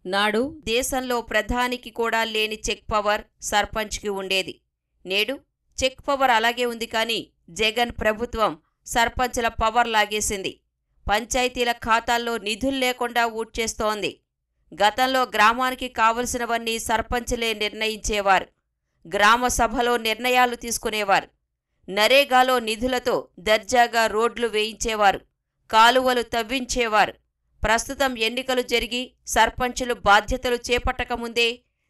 నాడు దేశంలో ప్రధానికి కూడా లేని చెక్ పవర్ సర్పంచ్కి ఉండేది. నేడు చెక్ పవర్ అలాగే ఉంది, కానీ జగన్ ప్రభుత్వం సర్పంచ్ల పవర్ లాగేసింది. పంచాయతీల ఖాతాల్లో నిధులు లేకుండా ఊడ్చేస్తోంది. గతంలో గ్రామానికి కావలసినవన్నీ సర్పంచ్లే నిర్ణయించేవారు. గ్రామ సభలో నిర్ణయాలు తీసుకునేవారు. నరేగాలో నిధులతో దర్జాగా రోడ్లు వేయించేవారు, కాలువలు తవ్వించేవారు. ప్రస్తుతం ఎన్నికలు జరిగి సర్పంచులు బాధ్యతలు చేపట్టకముందే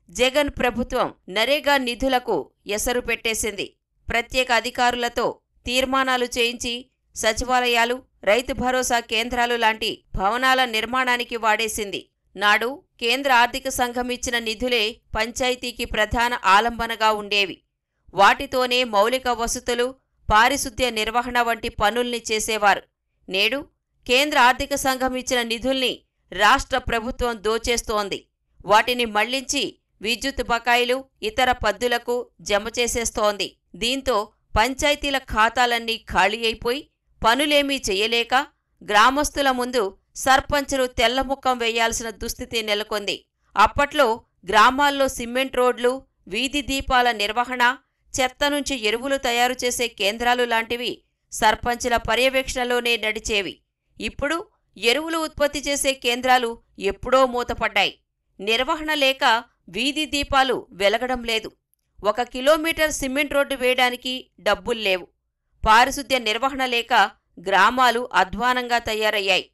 జగన్ ప్రభుత్వం నరేగా నిధులకు ఎసరు పెట్టేసింది. ప్రత్యేక అధికారులతో తీర్మానాలు చేయించి సచివాలయాలు, రైతు భరోసా కేంద్రాలు లాంటి భవనాల నిర్మాణానికి వాడేసింది. నాడు కేంద్ర ఆర్థిక సంఘం ఇచ్చిన నిధులే పంచాయతీకి ప్రధాన ఆలంబనగా ఉండేవి. వాటితోనే మౌలిక వసతులు, పారిశుద్ధ్య నిర్వహణ వంటి పనుల్ని చేసేవారు. నేడు కేంద్ర ఆర్థిక సంఘం ఇచ్చిన నిధుల్ని రాష్ట్ర ప్రభుత్వం దోచేస్తోంది. వాటిని మళ్లించి విద్యుత్ బకాయిలు, ఇతర పద్దులకు జమ చేసేస్తోంది. దీంతో పంచాయతీల ఖాతాలన్నీ ఖాళీ అయిపోయి పనులేమీ చెయ్యలేక గ్రామస్తుల ముందు సర్పంచులు తెల్లముఖం వేయాల్సిన దుస్థితి నెలకొంది. అప్పట్లో గ్రామాల్లో సిమెంట్ రోడ్లు, వీధి దీపాల నిర్వహణ, చెత్త నుంచి ఎరువులు తయారు చేసే కేంద్రాలు లాంటివి సర్పంచుల పర్యవేక్షణలోనే నడిచేవి. ఇప్పుడు ఎరువులు ఉత్పత్తి చేసే కేంద్రాలు ఎప్పుడో మూతపడ్డాయి. నిర్వహణ లేక వీధి దీపాలు వెలగడం లేదు. 1 కిలోమీటర్ సిమెంట్ రోడ్డు వేయడానికి డబ్బుల్లేవు. పారిశుద్ధ్య నిర్వహణ లేక గ్రామాలు అధ్వానంగా తయారయ్యాయి.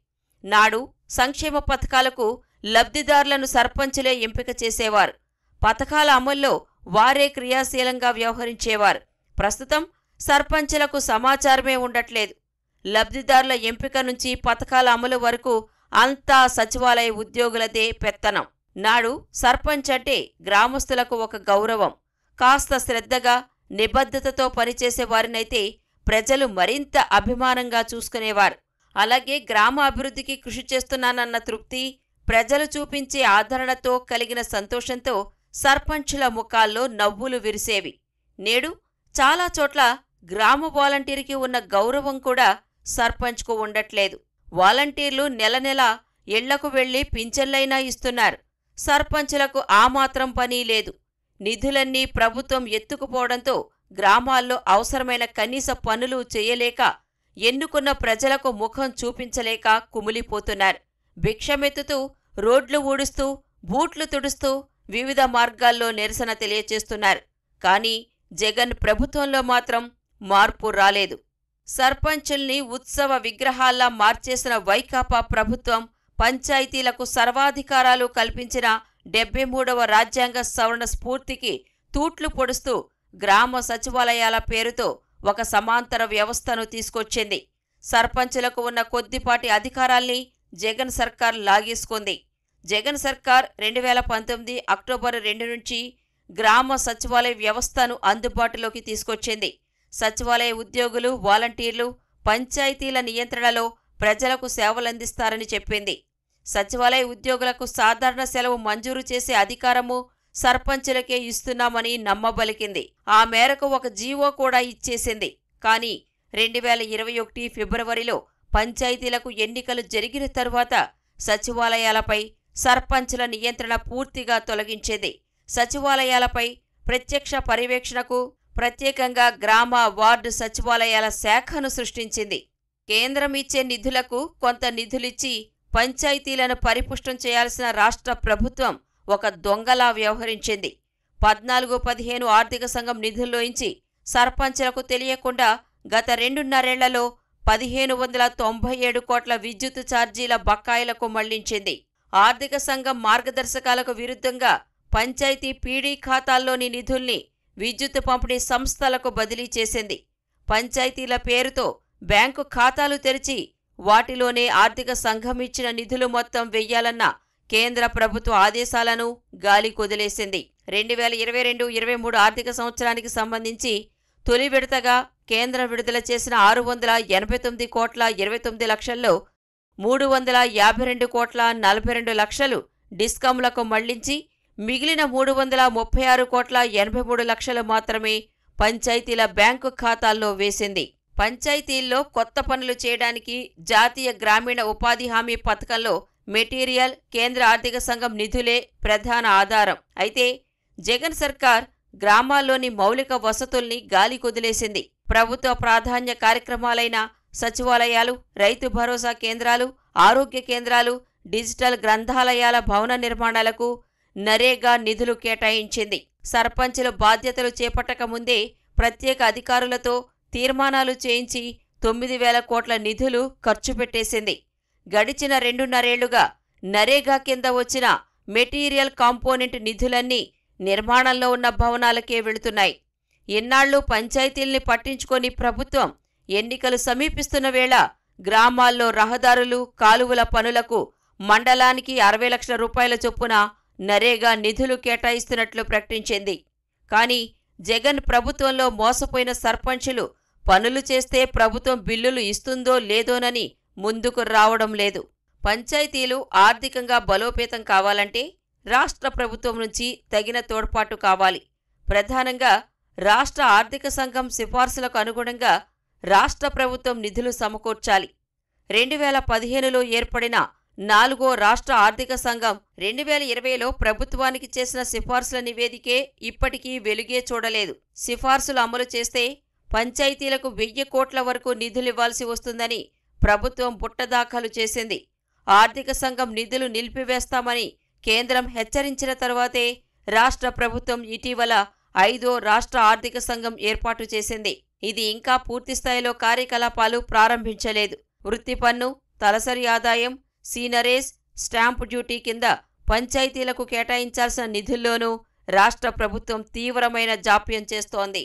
నాడు సంక్షేమ పథకాలకు లబ్ధిదారులను సర్పంచులే ఎంపిక చేసేవారు. పథకాల అమల్లో వారే క్రియాశీలంగా వ్యవహరించేవారు. ప్రస్తుతం సర్పంచులకు సమాచారమే ఉండట్లేదు. లబ్ధిదారుల ఎంపిక నుంచి పథకాల అమలు వరకు అంతా సచివాలయ ఉద్యోగులదే పెత్తనం. నాడు సర్పంచ్ అంటే గ్రామస్తులకు ఒక గౌరవం. కాస్త శ్రద్ధగా, నిబద్ధతతో పనిచేసే వారినైతే ప్రజలు మరింత అభిమానంగా చూసుకునేవారు. అలాగే గ్రామ అభివృద్ధికి కృషి చేస్తున్నానన్న తృప్తి, ప్రజలు చూపించే ఆదరణతో కలిగిన సంతోషంతో సర్పంచుల ముఖాల్లో నవ్వులు విరిసేవి. నేడు చాలా చోట్ల గ్రామ వాలంటీర్కి ఉన్న గౌరవం కూడా సర్పంచ్కు ఉండట్లేదు. వాలంటీర్లు నెల నెల ఇళ్లకు వెళ్లి పింఛన్లైనా ఇస్తున్నారు. సర్పంచులకు ఆ మాత్రం పని లేదు. నిధులన్నీ ప్రభుత్వం ఎత్తుకుపోవడంతో గ్రామాల్లో అవసరమైన కనీస పనులు చేయలేక, ఎన్నుకున్న ప్రజలకు ముఖం చూపించలేక కుమిలిపోతున్నారు. భిక్షమెత్తుతూ, రోడ్లు ఊడుస్తూ, బూట్లు తుడుస్తూ వివిధ మార్గాల్లో నిరసన తెలియచేస్తున్నారు. కానీ జగన్ ప్రభుత్వంలో మాత్రం మార్పు రాలేదు. సర్పంచుల్ని ఉత్సవ విగ్రహాల్లా మార్చేసిన వైకాపా ప్రభుత్వం పంచాయతీలకు సర్వాధికారాలు కల్పించిన 73వ రాజ్యాంగ సవరణ స్ఫూర్తికి తూట్లు పొడుస్తూ గ్రామ సచివాలయాల పేరుతో ఒక సమాంతర వ్యవస్థను తీసుకొచ్చింది. సర్పంచులకు ఉన్న కొద్దిపాటి అధికారాల్ని జగన్ సర్కార్ లాగేసుకుంది. జగన్ సర్కార్ 2019 అక్టోబర్ 2 నుంచి గ్రామ సచివాలయ వ్యవస్థను అందుబాటులోకి తీసుకొచ్చింది. సచివాలయ ఉద్యోగులు, వాలంటీర్లు పంచాయతీల నియంత్రణలో ప్రజలకు సేవలందిస్తారని చెప్పింది. సచివాలయ ఉద్యోగులకు సాధారణ సెలవు మంజూరు చేసే అధికారము సర్పంచులకే ఇస్తున్నామని నమ్మబలికింది. ఆ మేరకు ఒక జీవో కూడా ఇచ్చేసింది. కానీ 2021 ఫిబ్రవరిలో పంచాయతీలకు ఎన్నికలు జరిగిన తరువాత సచివాలయాలపై సర్పంచుల నియంత్రణ పూర్తిగా తొలగించింది. సచివాలయాలపై ప్రత్యక్ష పర్యవేక్షణకు ప్రత్యేకంగా గ్రామ, వార్డు సచివాలయాల శాఖను సృష్టించింది. కేంద్రం ఇచ్చే నిధులకు కొంత నిధులిచ్చి పంచాయతీలను పరిపుష్టం చేయాల్సిన రాష్ట్ర ప్రభుత్వం ఒక దొంగలా వ్యవహరించింది. 14-15 ఆర్థిక సంఘం నిధుల్లోంచి సర్పంచులకు తెలియకుండా గత 2.5 ఏళ్లలో 1597 కోట్ల విద్యుత్ ఛార్జీల బకాయిలకు మళ్లించింది. ఆర్థిక సంఘం మార్గదర్శకాలకు విరుద్ధంగా పంచాయతీ పీడీ ఖాతాల్లోని నిధుల్ని విద్యుత్ పంపిణీ సంస్థలకు బదిలీ చేసింది. పంచాయతీల పేరుతో బ్యాంకు ఖాతాలు తెరిచి వాటిలోనే ఆర్థిక సంఘం ఇచ్చిన నిధులు మొత్తం వెయ్యాలన్న కేంద్ర ప్రభుత్వ ఆదేశాలను గాలి కొదిలేసింది. 2022-23 ఆర్థిక సంవత్సరానికి సంబంధించి తొలి విడతగా కేంద్రం విడుదల చేసిన 689 కోట్ల 29 లక్షల్లో 352 కోట్ల 42 లక్షలు డిస్కంలకు మళ్లించి మిగిలిన 336 కోట్ల 83 లక్షలు మాత్రమే పంచాయతీల బ్యాంకు ఖాతాల్లో వేసింది. పంచాయతీల్లో కొత్త పనులు చేయడానికి జాతీయ గ్రామీణ ఉపాధి హామీ పథకంలో మెటీరియల్, కేంద్ర ఆర్థిక సంఘం నిధులే ప్రధాన ఆధారం. అయితే జగన్ సర్కార్ గ్రామాల్లోని మౌలిక వసతుల్ని గాలి కుదిలేసింది. ప్రభుత్వ ప్రాధాన్య కార్యక్రమాలైన సచివాలయాలు, రైతు భరోసా కేంద్రాలు, ఆరోగ్య కేంద్రాలు, డిజిటల్ గ్రంథాలయాల భవన నిర్మాణాలకు నరేగా నిధులు కేటాయించింది. సర్పంచులు బాధ్యతలు చేపట్టకముందే ప్రత్యేక అధికారులతో తీర్మానాలు చేయించి 9,000 కోట్ల నిధులు ఖర్చు పెట్టేసింది. గడిచిన 2.5 ఏళ్లుగా నరేగా కింద వచ్చిన మెటీరియల్ కాంపోనెంట్ నిధులన్నీ నిర్మాణంలో ఉన్న భవనాలకే వెళుతున్నాయి. ఎన్నాళ్లు పంచాయతీల్ని పట్టించుకొని ప్రభుత్వం ఎన్నికలు సమీపిస్తున్న వేళ గ్రామాల్లో రహదారులు, కాలువల పనులకు మండలానికి 60 లక్షల రూపాయల చొప్పున నరేగా నిధులు కేటాయిస్తున్నట్లు ప్రకటించింది. కానీ జగన్ ప్రభుత్వంలో మోసపోయిన సర్పంచులు పనులు చేస్తే ప్రభుత్వం బిల్లులు ఇస్తుందో లేదోనని ముందుకు రావడం లేదు. పంచాయతీలు ఆర్థికంగా బలోపేతం కావాలంటే రాష్ట్ర ప్రభుత్వం నుంచి తగిన తోడ్పాటు కావాలి. ప్రధానంగా రాష్ట్ర ఆర్థిక సంఘం సిఫార్సులకు అనుగుణంగా రాష్ట్ర ప్రభుత్వం నిధులు సమకూర్చాలి. 2015లో ఏర్పడిన 4వ రాష్ట్ర ఆర్థిక సంఘం 2020లో ప్రభుత్వానికి చేసిన సిఫార్సుల నివేదికే ఇప్పటికీ వెలుగే చూడలేదు. సిఫార్సులు అమలు చేస్తే పంచాయతీలకు 1000 కోట్ల వరకు నిధులివ్వాల్సి వస్తుందని ప్రభుత్వం బుట్టదాఖలు చేసింది. ఆర్థిక సంఘం నిధులు నిలిపివేస్తామని కేంద్రం హెచ్చరించిన తరువాతే రాష్ట్ర ప్రభుత్వం ఇటీవల 5వ రాష్ట్ర ఆర్థిక సంఘం ఏర్పాటు చేసింది. ఇది ఇంకా పూర్తిస్థాయిలో కార్యకలాపాలు ప్రారంభించలేదు. వృత్తి పన్ను, తలసరి ఆదాయం, సీనరేజ్, స్టాంపు డ్యూటీ కింద పంచాయతీలకు కేటాయించాల్సిన నిధుల్లోనూ రాష్ట్ర ప్రభుత్వం తీవ్రమైన జాప్యం చేస్తోంది.